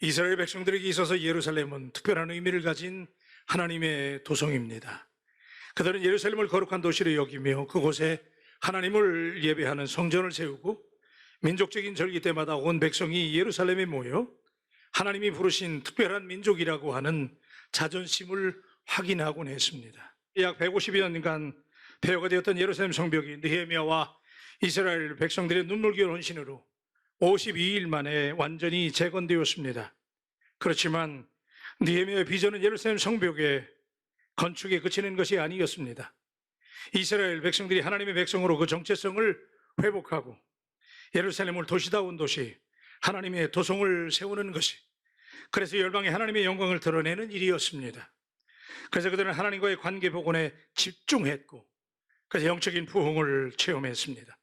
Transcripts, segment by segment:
이스라엘 백성들에게 있어서 예루살렘은 특별한 의미를 가진 하나님의 도성입니다. 그들은 예루살렘을 거룩한 도시로 여기며 그곳에 하나님을 예배하는 성전을 세우고 민족적인 절기 때마다 온 백성이 예루살렘에 모여 하나님이 부르신 특별한 민족이라고 하는 자존심을 확인하곤 했습니다. 약 150여 년간 폐허가 되었던 예루살렘 성벽이 느헤미야와 이스라엘 백성들의 눈물겨운 헌신으로 52일 만에 완전히 재건되었습니다. 그렇지만 느헤미야의 비전은 예루살렘 성벽의 건축에 그치는 것이 아니었습니다. 이스라엘 백성들이 하나님의 백성으로 그 정체성을 회복하고 예루살렘을 도시다운 도시, 하나님의 도성을 세우는 것이, 그래서 열방에 하나님의 영광을 드러내는 일이었습니다. 그래서 그들은 하나님과의 관계 복원에 집중했고 그래서 영적인 부흥을 체험했습니다.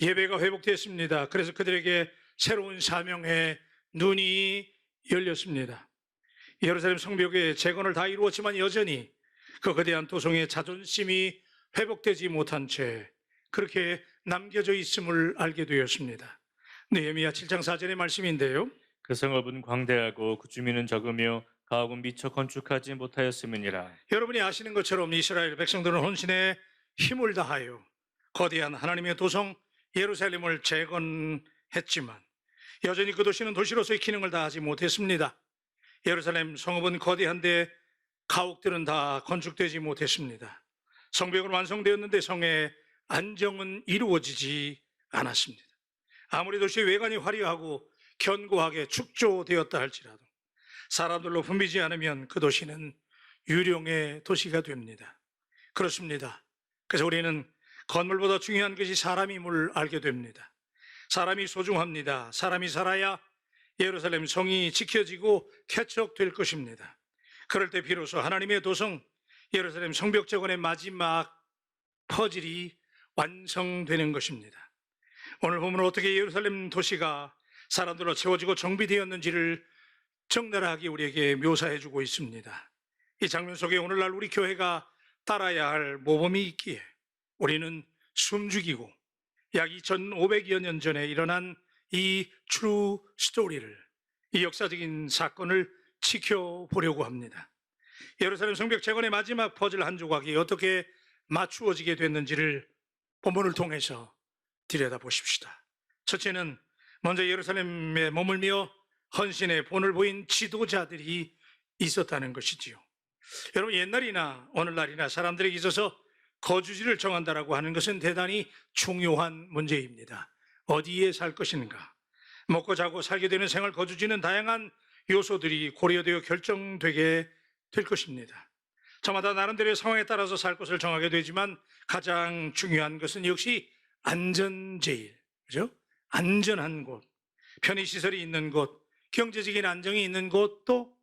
예배가 회복됐습니다. 그래서 그들에게 새로운 사명의 눈이 열렸습니다. 예루살렘 성벽의 재건을 다 이루었지만 여전히 그 거대한 도성의 자존심이 회복되지 못한 채 그렇게 남겨져 있음을 알게 되었습니다. 느헤미야 7장 4절의 말씀인데요. 그 성읍은 광대하고 그 주민은 적으며 가옥은 미처 건축하지 못하였음이니라. 여러분이 아시는 것처럼 이스라엘 백성들은 헌신에 힘을 다하여 거대한 하나님의 도성 예루살렘을 재건했지만 여전히 그 도시는 도시로서의 기능을 다하지 못했습니다. 예루살렘 성읍은 거대한데 가옥들은 다 건축되지 못했습니다. 성벽은 완성되었는데 성의 안정은 이루어지지 않았습니다. 아무리 도시의 외관이 화려하고 견고하게 축조되었다 할지라도 사람들로 붐비지 않으면 그 도시는 유령의 도시가 됩니다. 그렇습니다. 그래서 우리는 건물보다 중요한 것이 사람임을 알게 됩니다. 사람이 소중합니다. 사람이 살아야 예루살렘 성이 지켜지고 쾌척될 것입니다. 그럴 때 비로소 하나님의 도성 예루살렘 성벽 재건의 마지막 퍼즐이 완성되는 것입니다. 오늘 보면 어떻게 예루살렘 도시가 사람들로 채워지고 정비되었는지를 적나라하게 우리에게 묘사해주고 있습니다. 이 장면 속에 오늘날 우리 교회가 따라야 할 모범이 있기에 우리는 숨죽이고 약 2500여 년 전에 일어난 이 true 스토리를, 이 역사적인 사건을 지켜보려고 합니다. 예루살렘 성벽 재건의 마지막 퍼즐 한 조각이 어떻게 맞추어지게 됐는지를 본문을 통해서 들여다보십시다. 첫째는 먼저 예루살렘에 머물며 헌신의 본을 보인 지도자들이 있었다는 것이지요. 여러분, 옛날이나 오늘날이나 사람들에게 있어서 거주지를 정한다라고 하는 것은 대단히 중요한 문제입니다. 어디에 살 것인가, 먹고 자고 살게 되는 생활 거주지는 다양한 요소들이 고려되어 결정되게 될 것입니다. 저마다 나름대로의 상황에 따라서 살 곳을 정하게 되지만 가장 중요한 것은 역시 안전제일, 그죠? 안전한 곳, 편의시설이 있는 곳, 경제적인 안정이 있는 곳, 또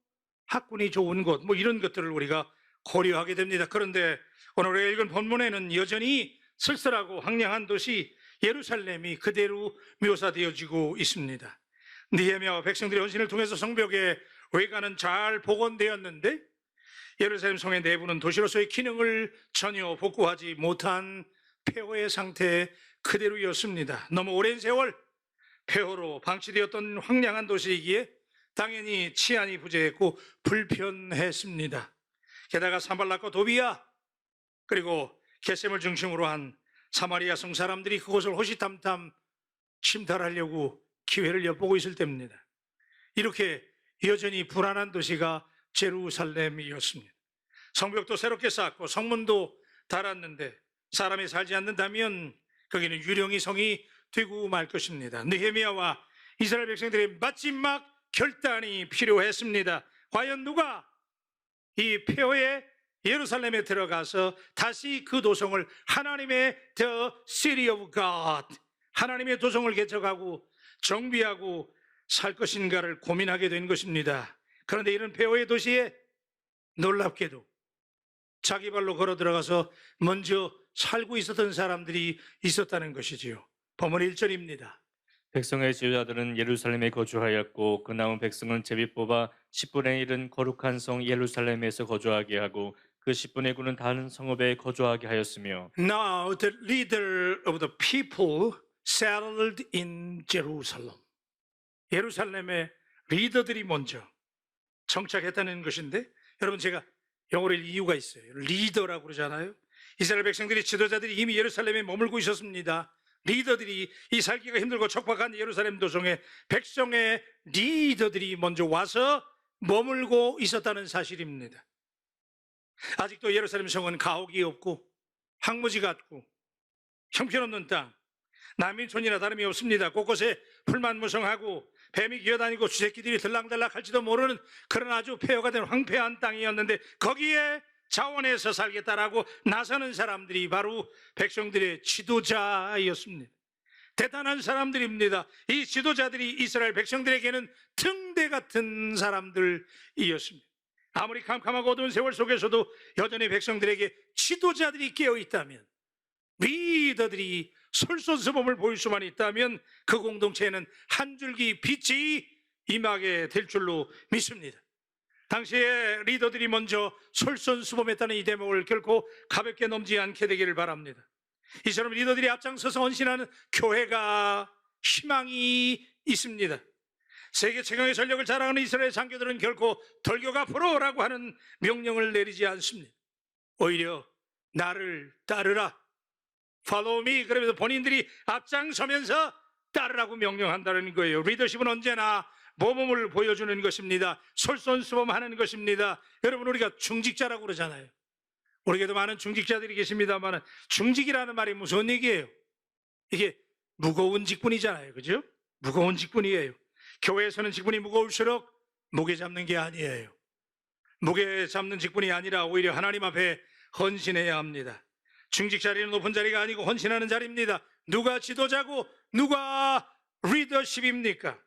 학군이 좋은 곳, 이런 것들을 우리가 고려하게 됩니다. 그런데 오늘 우리가 읽은 본문에는 여전히 쓸쓸하고 황량한 도시 예루살렘이 그대로 묘사되어지고 있습니다. 느헤미야와 백성들의 헌신을 통해서 성벽의 외관은 잘 복원되었는데 예루살렘 성의 내부는 도시로서의 기능을 전혀 복구하지 못한 폐허의 상태 그대로였습니다. 너무 오랜 세월 폐허로 방치되었던 황량한 도시이기에 당연히 치안이 부재했고 불편했습니다. 게다가 산발락과 도비야 그리고 겟셈을 중심으로 한 사마리아 성 사람들이 그곳을 호시탐탐 침탈하려고 기회를 엿보고 있을 때입니다. 이렇게 여전히 불안한 도시가 제루살렘이었습니다. 성벽도 새롭게 쌓고 성문도 달았는데 사람이 살지 않는다면 거기는 유령의 성이 되고 말 것입니다. 느헤미야와 이스라엘 백성들의 마지막 결단이 필요했습니다. 과연 누가 이 폐허의 예루살렘에 들어가서 다시 그 도성을 하나님의 The City of God, 하나님의 도성을 개척하고 정비하고 살 것인가를 고민하게 된 것입니다. 그런데 이런 폐허의 도시에 놀랍게도 자기 발로 걸어 들어가서 먼저 살고 있었던 사람들이 있었다는 것이지요. 본문 1절입니다. 백성의 지도자들은 예루살렘에 거주하였고 그 남은 백성은 제비 뽑아 10분의 1은 거룩한 성 예루살렘에서 거주하게 하고 그 10분의 9는 다른 성읍에 거주하게 하였으며 Now the leader of the people settled in Jerusalem. 예루살렘에 리더들이 먼저 정착했다는 것인데, 여러분 제가 영어로 이유가 있어요. 리더라고 그러잖아요. 이스라엘 백성들이, 지도자들이 이미 예루살렘에 머물고 있었습니다. 리더들이, 이 살기가 힘들고 척박한 예루살렘 도성에 백성의 리더들이 먼저 와서 머물고 있었다는 사실입니다. 아직도 예루살렘 성은 가옥이 없고 황무지 같고 형편없는 땅, 난민촌이나 다름이 없습니다. 곳곳에 풀만 무성하고 뱀이 기어다니고 쥐새끼들이 들락달락 할지도 모르는 그런 아주 폐허가 된 황폐한 땅이었는데, 거기에 자원해서 살겠다라고 나서는 사람들이 바로 백성들의 지도자였습니다. 대단한 사람들입니다. 이 지도자들이 이스라엘 백성들에게는 등대 같은 사람들이었습니다. 아무리 캄캄하고 어두운 세월 속에서도 여전히 백성들에게 지도자들이 깨어있다면, 리더들이 솔선수범을 보일 수만 있다면 그 공동체에는 한 줄기 빛이 임하게 될 줄로 믿습니다. 당시에 리더들이 먼저 솔선수범했다는 이 대목을 결코 가볍게 넘지 않게 되기를 바랍니다. 이처럼 리더들이 앞장서서 헌신하는 교회가 희망이 있습니다. 세계 최강의 전력을 자랑하는 이스라엘 장교들은 결코 돌격 앞으로라고 하는 명령을 내리지 않습니다. 오히려 나를 따르라, Follow me. 그러면서 본인들이 앞장서면서 따르라고 명령한다는 거예요. 리더십은 언제나 모범을 보여주는 것입니다. 솔선수범하는 것입니다. 여러분, 우리가 중직자라고 그러잖아요. 우리에게도 많은 중직자들이 계십니다만, 중직이라는 말이 무슨 얘기예요? 이게 무거운 직분이잖아요. 그죠? 무거운 직분이에요. 교회에서는 직분이 무거울수록 무게 잡는 게 아니에요. 무게 잡는 직분이 아니라 오히려 하나님 앞에 헌신해야 합니다. 중직 자리는 높은 자리가 아니고 헌신하는 자리입니다. 누가 지도자고 누가 리더십입니까?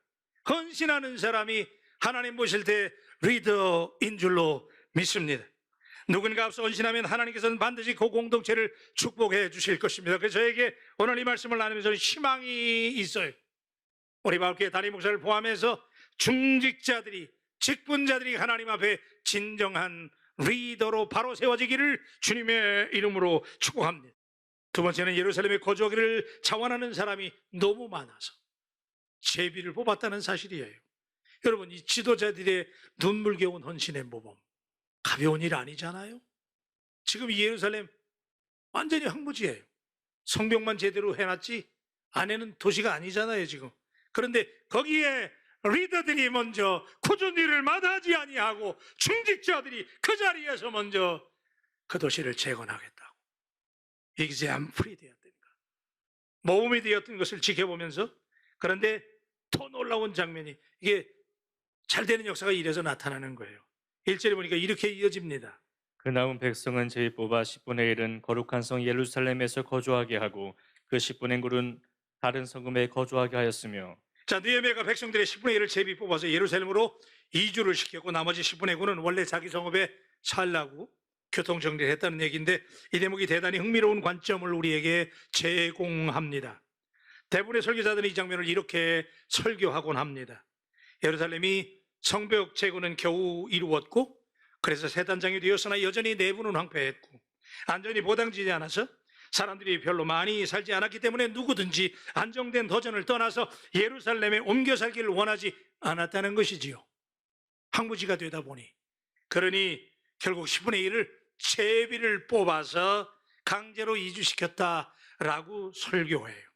헌신하는 사람이 하나님 보실 때 리더인 줄로 믿습니다. 누군가 앞서 헌신하면 하나님께서는 반드시 그 공동체를 축복해 주실 것입니다. 그래서 저에게 오늘 이 말씀을 나누면서 희망이 있어요. 우리 마을교회 담임 목사를 포함해서 중직자들이, 직분자들이 하나님 앞에 진정한 리더로 바로 세워지기를 주님의 이름으로 축복합니다. 두 번째는 예루살렘에 거주하기를 자원하는 사람이 너무 많아서 제비를 뽑았다는 사실이에요. 여러분, 이 지도자들의 눈물겨운 헌신의 모범, 가벼운 일 아니잖아요. 지금 이 예루살렘 완전히 황무지예요. 성벽만 제대로 해놨지 안에는 도시가 아니잖아요 지금. 그런데 거기에 리더들이 먼저 굳은 일을 마다하지 아니하고 중직자들이 그 자리에서 먼저 그 도시를 재건하겠다고 exam플이 되었다니까, 모범이 되었던 것을 지켜보면서, 그런데 더 놀라운 장면이, 이게 잘 되는 역사가 이래서 나타나는 거예요. 1절에 보니까 이렇게 이어집니다. 그 남은 백성은 제비 뽑아 10분의 1은 거룩한 성 예루살렘에서 거주하게 하고 그 10분의 9는 다른 성읍에 거주하게 하였으며. 자, 느헤미야가 백성들의 10분의 1을 제비 뽑아서 예루살렘으로 이주를 시켰고 나머지 10분의 9는 원래 자기 성읍에 살라고 교통정리를 했다는 얘기인데, 이 대목이 대단히 흥미로운 관점을 우리에게 제공합니다. 대부분의 설교자들은 이 장면을 이렇게 설교하곤 합니다. 예루살렘이 성벽 재건은 겨우 이루었고, 그래서 새 단장이 되었으나 여전히 내부는 황폐했고 안전이 보장되지 않아서 사람들이 별로 많이 살지 않았기 때문에 누구든지 안정된 도전을 떠나서 예루살렘에 옮겨 살기를 원하지 않았다는 것이지요. 황무지가 되다 보니, 그러니 결국 10분의 1을 제비를 뽑아서 강제로 이주시켰다라고 설교해요.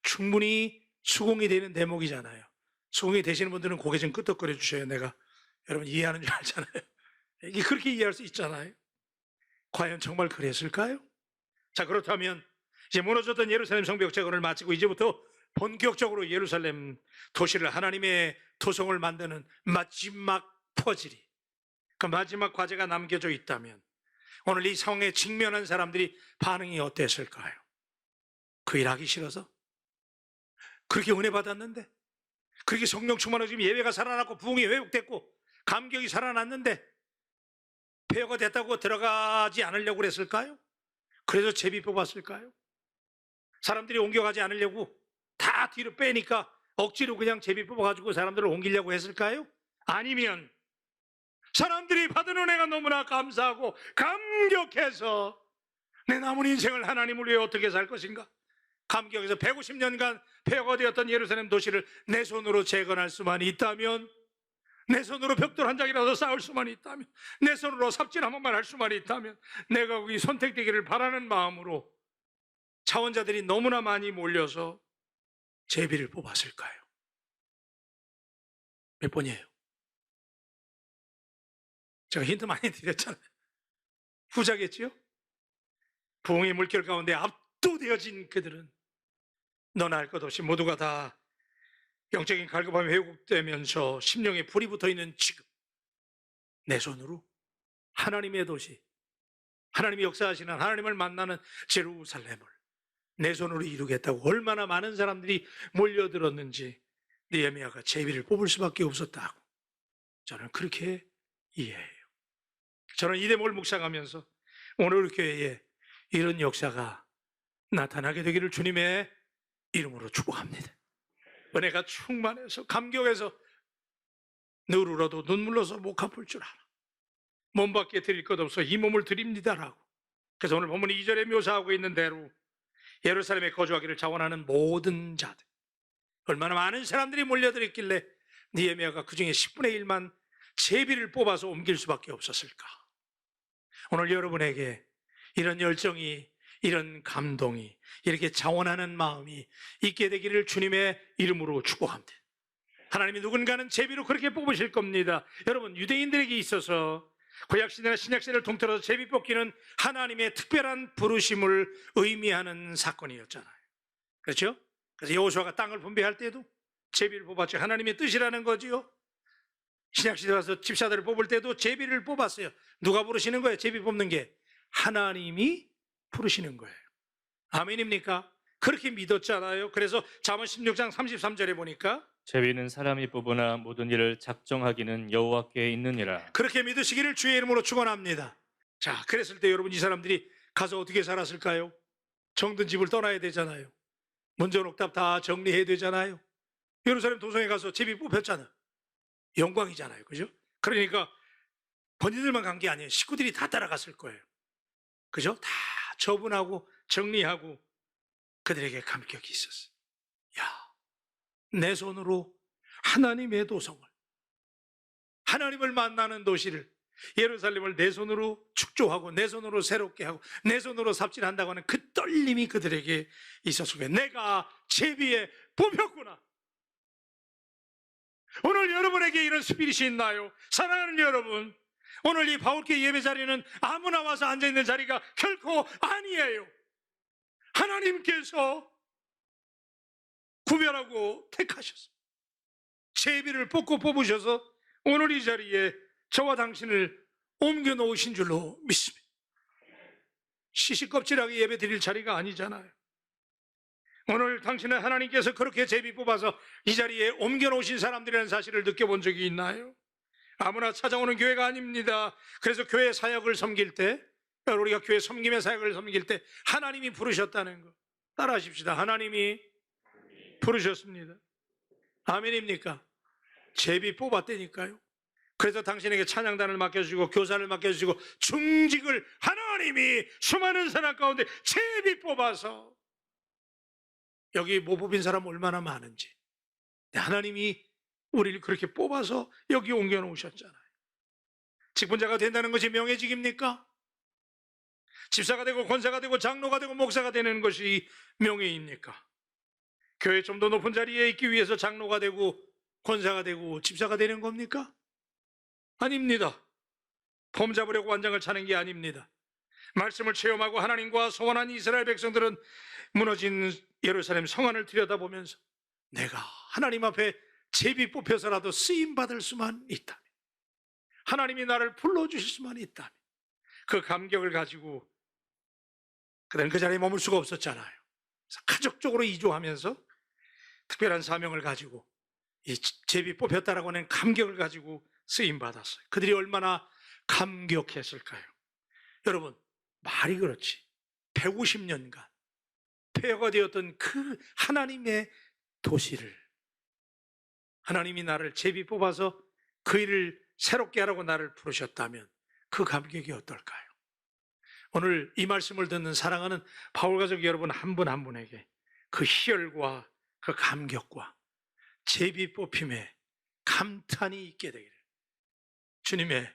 충분히 수긍이 되는 대목이잖아요. 수긍이 되시는 분들은 고개 좀 끄덕거려 주셔요. 내가 여러분 이해하는 줄 알잖아요. 이게 그렇게 이해할 수 있잖아요. 과연 정말 그랬을까요? 자, 그렇다면 이제 무너졌던 예루살렘 성벽 재건을 마치고 이제부터 본격적으로 예루살렘 도시를, 하나님의 도성을 만드는 마지막 퍼즐이, 그 마지막 과제가 남겨져 있다면 오늘 이 상황에 직면한 사람들이 반응이 어땠을까요? 그 일 하기 싫어서? 그렇게 은혜 받았는데, 그렇게 성령 충만하고 지금 예배가 살아났고 부흥이 회복됐고 감격이 살아났는데 폐허가 됐다고 들어가지 않으려고 그랬을까요? 그래서 제비 뽑았을까요? 사람들이 옮겨가지 않으려고 다 뒤로 빼니까 억지로 그냥 제비 뽑아가지고 사람들을 옮기려고 했을까요? 아니면 사람들이 받은 은혜가 너무나 감사하고 감격해서 내 남은 인생을 하나님을 위해 어떻게 살 것인가, 감격해서 150년간 폐허가 되었던 예루살렘 도시를 내 손으로 재건할 수만 있다면 내 손으로 벽돌 한 장이라도 쌓을 수만 있다면, 내 손으로 삽질 한 번만 할 수만 있다면 내가 거기 선택되기를 바라는 마음으로 자원자들이 너무나 많이 몰려서 제비를 뽑았을까요? 몇 번이에요? 제가 힌트 많이 드렸잖아요. 후자겠지요? 부흥의 물결 가운데 압도되어진 그들은 너나 할 것 없이 모두가 다 영적인 갈급함이 회복되면서 심령에 불이 붙어있는 지금 내 손으로 하나님의 도시, 하나님이 역사하시는 하나님을 만나는 제루살렘을 내 손으로 이루겠다고 얼마나 많은 사람들이 몰려들었는지 느헤미야가 제비를 뽑을 수밖에 없었다고 저는 그렇게 이해해요. 저는 이 대목을 묵상하면서 오늘 우리 교회에 이런 역사가 나타나게 되기를 주님의 이름으로 축복합니다. 은혜가 충만해서 감격해서 늘 울어도 눈물로서 못 갚을 줄 알아. 몸밖에 드릴 것 없어 이 몸을 드립니다라고. 그래서 오늘 본문이 2절에 묘사하고 있는 대로 예루살렘에 거주하기를 자원하는 모든 자들, 얼마나 많은 사람들이 몰려들었길래 느헤미야가 그중에 10분의 1만 제비를 뽑아서 옮길 수밖에 없었을까. 오늘 여러분에게 이런 열정이, 이런 감동이, 이렇게 자원하는 마음이 있게 되기를 주님의 이름으로 축복합니다. 하나님이 누군가는 제비로 그렇게 뽑으실 겁니다. 여러분, 유대인들에게 있어서 구약시대나 신약시대를 통틀어서 제비 뽑기는 하나님의 특별한 부르심을 의미하는 사건이었잖아요. 그렇죠? 그래서 여호수아가 땅을 분배할 때도 제비를 뽑았죠. 하나님의 뜻이라는 거지요. 신약시대 와서 집사들을 뽑을 때도 제비를 뽑았어요. 누가 부르시는 거예요? 제비 뽑는 게 하나님이 부르시는 거예요. 아멘입니까? 그렇게 믿었잖아요. 그래서 잠언 16장 33절에 보니까 제비는 사람이 뽑으나 모든 일을 작정하기는 여호와께 있느니라. 그렇게 믿으시기를 주의 이름으로 축원합니다. 자, 그랬을 때 여러분 이 사람들이 가서 어떻게 살았을까요? 정든 집을 떠나야 되잖아요. 문전옥답 다 정리해야 되잖아요. 예루살렘 도성에 가서 제비 뽑혔잖아요. 영광이잖아요. 그죠? 그러니까 본인들만 간 게 아니에요. 식구들이 다 따라갔을 거예요. 그죠? 다 처분하고 정리하고 그들에게 감격이 있었어요. 야, 내 손으로 하나님의 도성을, 하나님을 만나는 도시를, 예루살렘을 내 손으로 축조하고 내 손으로 새롭게 하고 내 손으로 삽질한다고 하는 그 떨림이 그들에게 있었을 거예요. 내가 제비에 뽑혔구나. 오늘 여러분에게 이런 스피릿이 있나요? 사랑하는 여러분, 오늘 이 바울교 예배 자리는 아무나 와서 앉아있는 자리가 결코 아니에요. 하나님께서 구별하고 택하셨어요. 제비를 뽑고 뽑으셔서 오늘 이 자리에 저와 당신을 옮겨 놓으신 줄로 믿습니다. 시시껍질하게 예배 드릴 자리가 아니잖아요. 오늘 당신은 하나님께서 그렇게 제비 뽑아서 이 자리에 옮겨 놓으신 사람들이라는 사실을 느껴본 적이 있나요? 아무나 찾아오는 교회가 아닙니다. 그래서 교회 사역을 섬길 때, 우리가 교회 섬김의 사역을 섬길 때 하나님이 부르셨다는 거 따라하십시다. 하나님이 부르셨습니다. 아멘입니까? 제비 뽑았다니까요. 그래서 당신에게 찬양단을 맡겨주시고 교사를 맡겨주시고 중직을 하나님이 수많은 사람 가운데 제비 뽑아서, 여기 못 뽑힌 사람 얼마나 많은지 하나님이 우리를 그렇게 뽑아서 여기 옮겨놓으셨잖아요. 직분자가 된다는 것이 명예직입니까? 집사가 되고 권사가 되고 장로가 되고 목사가 되는 것이 명예입니까? 교회 좀 더 높은 자리에 있기 위해서 장로가 되고 권사가 되고 집사가 되는 겁니까? 아닙니다. 폼 잡으려고 완장을 차는 게 아닙니다. 말씀을 체험하고 하나님과 소원한 이스라엘 백성들은 무너진 예루살렘 성안을 들여다보면서 내가 하나님 앞에 제비 뽑혀서라도 쓰임받을 수만 있다면, 하나님이 나를 불러주실 수만 있다면, 그 감격을 가지고 그들은 그 자리에 머물 수가 없었잖아요. 그래서 가족적으로 이주하면서 특별한 사명을 가지고 이 제비 뽑혔다라고 하는 감격을 가지고 쓰임받았어요. 그들이 얼마나 감격했을까요? 여러분, 말이 그렇지 150년간 폐허가 되었던 그 하나님의 도시를 하나님이 나를 제비 뽑아서 그 일을 새롭게 하라고 나를 부르셨다면 그 감격이 어떨까요? 오늘 이 말씀을 듣는 사랑하는 바울 가족 여러분 한 분 한 분에게 그 희열과 그 감격과 제비 뽑힘에 감탄이 있게 되기를 주님의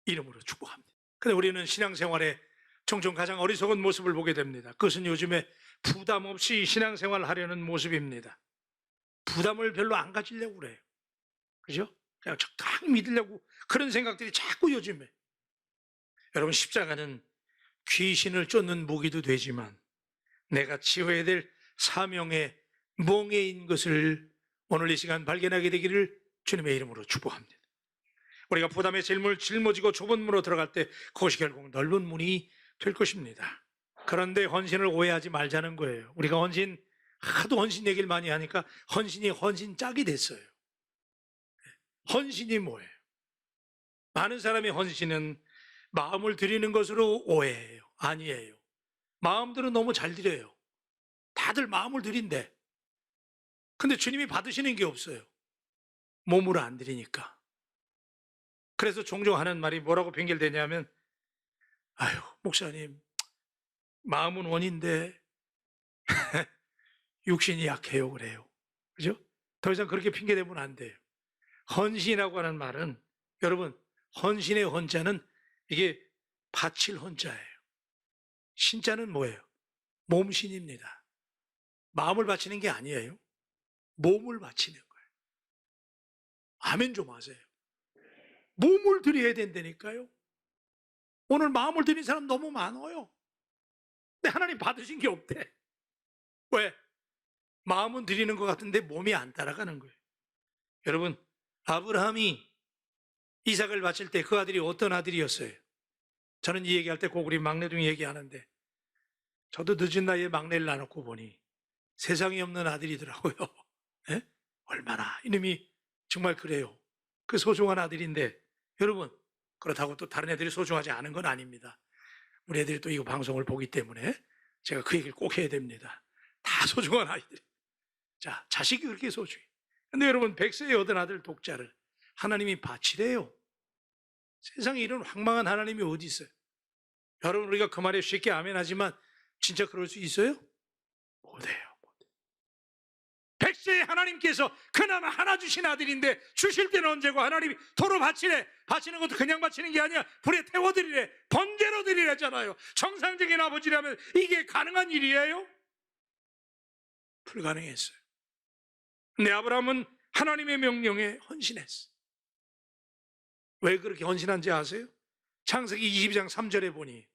이름으로 축복합니다. 근데 우리는 신앙생활에 종종 가장 어리석은 모습을 보게 됩니다. 그것은 요즘에 부담 없이 신앙생활을 하려는 모습입니다. 부담을 별로 안 가지려고 그래요. 그죠? 그냥 적당히 믿으려고 그런 생각들이 자꾸 요즘에. 여러분, 십자가는 귀신을 쫓는 무기도 되지만 내가 지어야 될 사명의 멍에인 것을 오늘 이 시간 발견하게 되기를 주님의 이름으로 축복합니다. 우리가 부담의 짊어지고 좁은 문으로 들어갈 때 그것이 결국 넓은 문이 될 것입니다. 그런데 헌신을 오해하지 말자는 거예요. 우리가 하도 헌신 얘기를 많이 하니까 헌신이 헌신짝이 됐어요. 헌신이 뭐예요? 많은 사람의 헌신은 마음을 드리는 것으로 오해해요. 아니에요. 마음들은 너무 잘 드려요. 다들 마음을 드린대. 근데 주님이 받으시는 게 없어요. 몸으로 안 드리니까. 그래서 종종 하는 말이 뭐라고 핑계대냐면, 아유, 목사님, 마음은 원인데 육신이 약해요, 그래요. 그죠? 더 이상 그렇게 핑계대면 안 돼요. 헌신이라고 하는 말은, 여러분, 헌신의 헌자는 이게 바칠 헌자예요. 신자는 뭐예요? 몸신입니다. 마음을 바치는 게 아니에요. 몸을 바치는 거예요. 아멘 좀 하세요. 몸을 드려야 된다니까요. 오늘 마음을 드린 사람 너무 많아요. 근데 하나님 받으신 게 없대. 왜? 마음은 드리는 것 같은데 몸이 안 따라가는 거예요. 여러분, 아브라함이 이삭을 바칠 때 그 아들이 어떤 아들이었어요? 저는 이 얘기할 때 꼭 우리 막내둥 얘기하는데, 저도 늦은 나이에 막내를 낳아놓고 보니 세상에 없는 아들이더라고요. 예? 얼마나 이놈이 정말 그래요. 그 소중한 아들인데, 여러분, 그렇다고 또 다른 애들이 소중하지 않은 건 아닙니다. 우리 애들이 또 이거 방송을 보기 때문에 제가 그 얘기를 꼭 해야 됩니다. 다 소중한 아이들. 자, 자식이 그렇게 소중해. 근데 여러분, 100세에 얻은 아들 독자를 하나님이 바치래요. 세상에 이런 황망한 하나님이 어디 있어요? 여러분, 우리가 그 말에 쉽게 아멘하지만 진짜 그럴 수 있어요? 못해요. 100세에 하나님께서 그나마 하나 주신 아들인데 주실 때는 언제고 하나님이 도로 바치래. 바치는 것도 그냥 바치는 게 아니야. 불에 태워드리래. 번제로 드리래잖아요. 정상적인 아버지라면 이게 가능한 일이에요? 불가능했어요. 근데 아브라함은 하나님의 명령에 헌신했어. 왜 그렇게 헌신한지 아세요? 창세기 22장 3절에 보니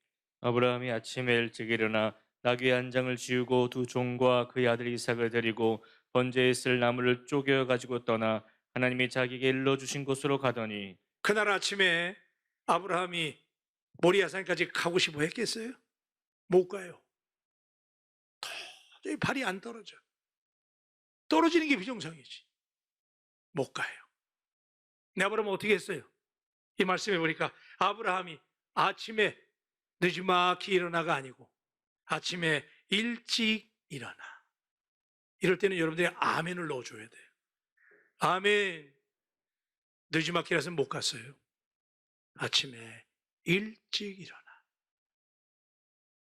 아브라함이 아침에 일찍 일어나 나귀 한 장을 지우고 두 종과 그의 아들 이삭을 데리고 번제에 쓸 나무를 쪼개어 가지고 떠나 하나님이 자기에게 일러주신 곳으로 가더니 그날 아침에 아브라함이 모리아산까지 가고 싶어 했겠어요? 못 가요. 도저히 발이 안 떨어져. 떨어지는 게 비정상이지. 못 가요. 근데 아브라함은 어떻게 했어요? 이 말씀에 보니까 아브라함이 아침에 늦지막히 일어나가 아니고 아침에 일찍 일어나. 이럴 때는 여러분들이 아멘을 넣어줘야 돼요. 아멘. 늦지막히라서 못 갔어요. 아침에 일찍 일어나.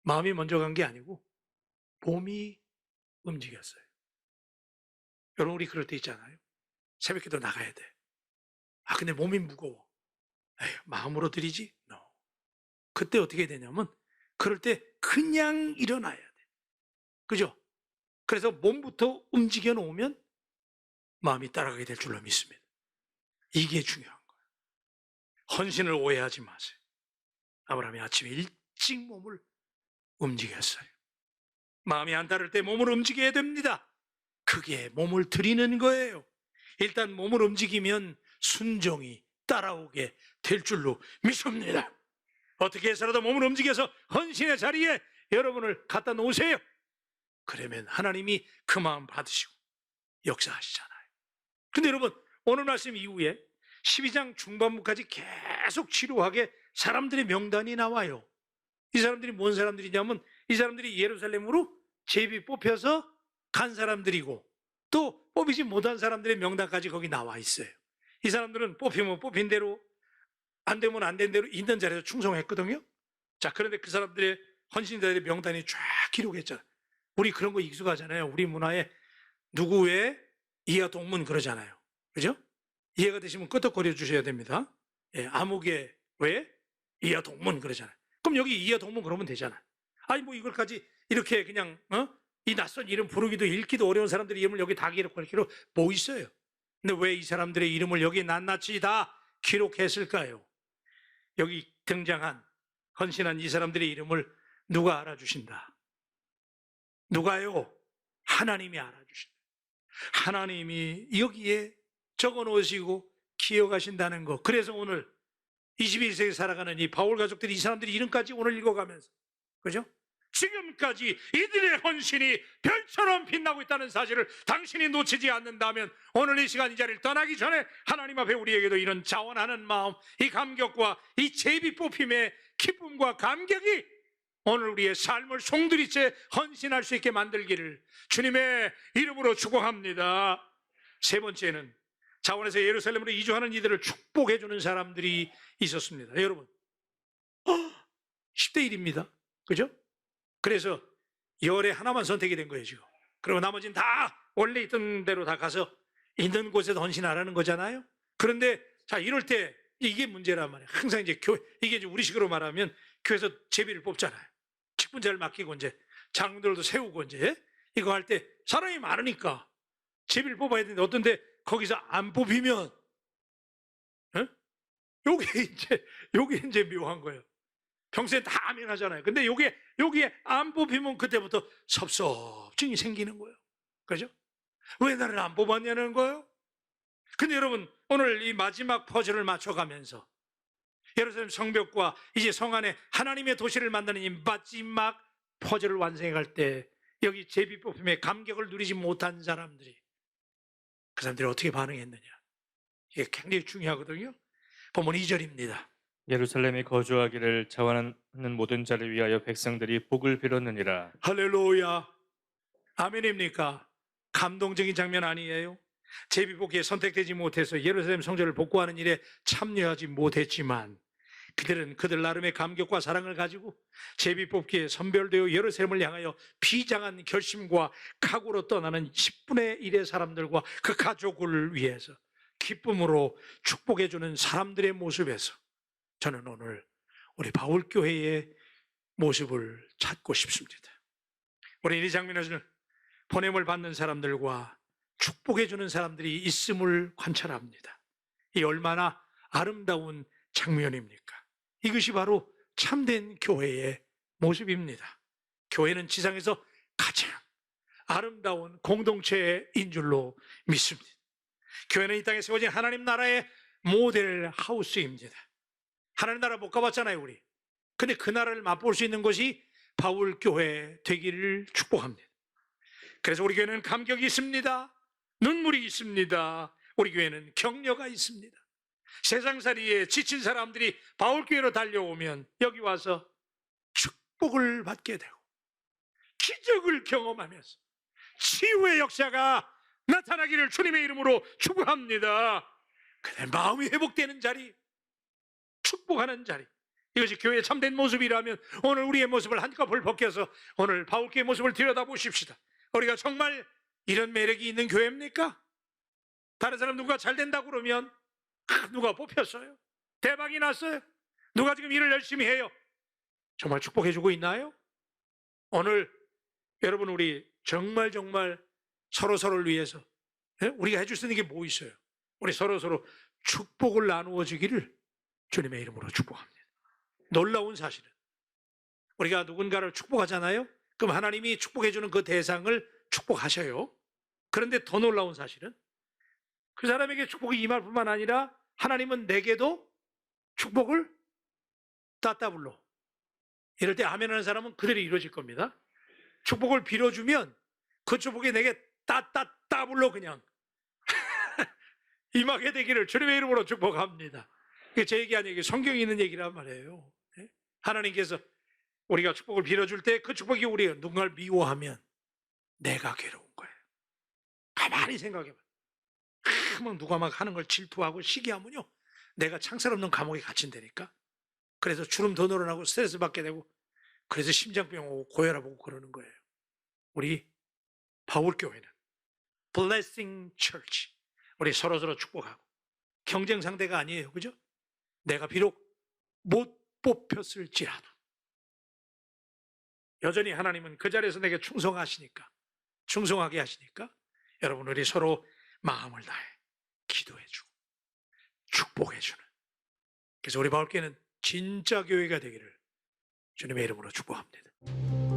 마음이 먼저 간 게 아니고 몸이 움직였어요. 여러분, 우리 그럴 때 있잖아요. 새벽에도 나가야 돼. 아, 근데 몸이 무거워. 에휴, 마음으로 드리지? No. 그때 어떻게 되냐면 그럴 때 그냥 일어나야 돼. 그죠? 그래서 몸부터 움직여 놓으면 마음이 따라가게 될 줄로 믿습니다. 이게 중요한 거예요. 헌신을 오해하지 마세요. 아브라함이 아침에 일찍 몸을 움직였어요. 마음이 안 따를 때 몸을 움직여야 됩니다. 그게 몸을 드리는 거예요. 일단 몸을 움직이면 순종이 따라오게 될 줄로 믿습니다. 어떻게 해서라도 몸을 움직여서 헌신의 자리에 여러분을 갖다 놓으세요. 그러면 하나님이 그 마음 받으시고 역사하시잖아요. 근데 여러분, 오늘 말씀 이후에 12장 중반부까지 계속 지루하게 사람들의 명단이 나와요. 이 사람들이 뭔 사람들이냐면 이 사람들이 예루살렘으로 제비 뽑혀서 간 사람들이고 또 뽑히지 못한 사람들의 명단까지 거기 나와 있어요. 이 사람들은 뽑히면 뽑힌 대로 안 되면 안 된 대로 있는 자리에서 충성했거든요. 자, 그런데 그 사람들의 헌신자들의 명단이 쫙 기록했잖아요. 우리 그런 거 익숙하잖아요. 우리 문화에 누구 외에 이하 동문 그러잖아요. 그죠? 이해가 되시면 끄덕거려 주셔야 됩니다. 예, 아무개 왜? 이하 동문 그러잖아요. 그럼 여기 이하 동문 그러면 되잖아. 아니 뭐 이걸까지 이렇게 그냥 이 낯선 이름 부르기도 읽기도 어려운 사람들의 이름을 여기 다 기록할 뭐 있어요? 근데 왜 이 사람들의 이름을 여기 낱낱이 다 기록했을까요? 여기 등장한 헌신한 이 사람들의 이름을 누가 알아주신다? 누가요? 하나님이 알아주신다. 하나님이 여기에 적어 놓으시고 기억하신다는 거. 그래서 오늘 21세기 살아가는 이 바울 가족들이 이 사람들의 이름까지 오늘 읽어가면서, 그죠? 지금까지 이들의 헌신이 별처럼 빛나고 있다는 사실을 당신이 놓치지 않는다면 오늘 이 시간 이 자리를 떠나기 전에 하나님 앞에 우리에게도 이런 자원하는 마음, 이 감격과 이 제비 뽑힘의 기쁨과 감격이 오늘 우리의 삶을 송두리째 헌신할 수 있게 만들기를 주님의 이름으로 축복합니다. 세 번째는 자원에서 예루살렘으로 이주하는 이들을 축복해 주는 사람들이 있었습니다. 여러분 10대 1입니다. 그죠? 그래서 열에 하나만 선택이 된 거예요 지금. 그리고 나머지는 다 원래 있던 대로 다 가서 있는 곳에서 헌신하라는 거잖아요. 그런데 자 이럴 때 이게 문제란 말이에요. 항상 이제 이게 이제 우리식으로 말하면 교회에서 제비를 뽑잖아요. 직분자를 맡기고 이제 장로들도 세우고 이제 이거 할 때 사람이 많으니까 제비를 뽑아야 되는데 어떤데 거기서 안 뽑히면 요게 이제 묘한 거예요. 평소에 다 아멘하잖아요. 근데 여기에 안 뽑히면 그때부터 섭섭증이 생기는 거예요. 그죠? 왜 나를 안 뽑았냐는 거예요? 근데 여러분 오늘 이 마지막 퍼즐을 맞춰가면서 예루살렘 성벽과 이제 성 안에 하나님의 도시를 만드는 이 마지막 퍼즐을 완성해갈 때 여기 제비 뽑힘의 감격을 누리지 못한 사람들이 그 사람들이 어떻게 반응했느냐 이게 굉장히 중요하거든요. 본문 2절입니다. 예루살렘에 거주하기를 자원하는 모든 자를 위하여 백성들이 복을 빌었느니라. 할렐루야. 아멘입니까? 감동적인 장면 아니에요? 제비뽑기에 선택되지 못해서 예루살렘 성전을 복구하는 일에 참여하지 못했지만 그들은 그들 나름의 감격과 사랑을 가지고 제비뽑기에 선별되어 예루살렘을 향하여 비장한 결심과 각오로 떠나는 10분의 1의 사람들과 그 가족을 위해서 기쁨으로 축복해주는 사람들의 모습에서 저는 오늘 우리 바울교회의 모습을 찾고 싶습니다. 우리 이 장면에서는 보냄을 받는 사람들과 축복해주는 사람들이 있음을 관찰합니다. 이 얼마나 아름다운 장면입니까? 이것이 바로 참된 교회의 모습입니다. 교회는 지상에서 가장 아름다운 공동체인 줄로 믿습니다. 교회는 이 땅에 세워진 하나님 나라의 모델 하우스입니다. 하나님 나라 못 가봤잖아요 우리. 근데 그 나라를 맛볼 수 있는 것이 바울교회 되기를 축복합니다. 그래서 우리 교회는 감격이 있습니다. 눈물이 있습니다. 우리 교회는 격려가 있습니다. 세상살이에 지친 사람들이 바울교회로 달려오면 여기 와서 축복을 받게 되고 기적을 경험하면서 치유의 역사가 나타나기를 주님의 이름으로 축복합니다. 그래 마음이 회복되는 자리, 축복하는 자리, 이것이 교회의 참된 모습이라면 오늘 우리의 모습을 한꺼풀 벗겨서 오늘 바울교회의 모습을 들여다보십시다. 우리가 정말 이런 매력이 있는 교회입니까? 다른 사람 누가 잘 된다고 그러면 누가 뽑혔어요? 대박이 났어요? 누가 지금 일을 열심히 해요? 정말 축복해주고 있나요? 오늘 여러분 우리 정말 서로를 위해서 우리가 해줄 수 있는 게 뭐 있어요? 우리 서로 축복을 나누어 주기를 주님의 이름으로 축복합니다. 놀라운 사실은 우리가 누군가를 축복하잖아요. 그럼 하나님이 축복해주는 그 대상을 축복하셔요. 그런데 더 놀라운 사실은 그 사람에게 축복이 임할 뿐만 아니라 하나님은 내게도 축복을 따따블로, 이럴 때 아멘하는 사람은 그대로 이루어질 겁니다. 축복을 빌어주면 그 축복이 내게 따따따블로 그냥 임하게 되기를 주님의 이름으로 축복합니다. 이게 제 얘기 아니에요. 성경에 있는 얘기란 말이에요. 하나님께서 우리가 축복을 빌어줄 때 그 축복이 우리가 누군가를 미워하면 내가 괴로운 거예요. 가만히 생각해봐. 누가 막 하는 걸 질투하고 시기하면요, 내가 창살 없는 감옥에 갇힌다니까. 그래서 주름 더 늘어나고 스트레스 받게 되고, 그래서 심장병 오고 고혈압 오고 그러는 거예요. 우리 바울교회는 Blessing Church, 우리 서로 축복하고 경쟁 상대가 아니에요. 그죠? 내가 비록 못 뽑혔을지라도 여전히 하나님은 그 자리에서 내게 충성하게 하시니까 여러분 우리 서로 마음을 다해 기도해주고 축복해주는, 그래서 우리 바울교회는 진짜 교회가 되기를 주님의 이름으로 축복합니다.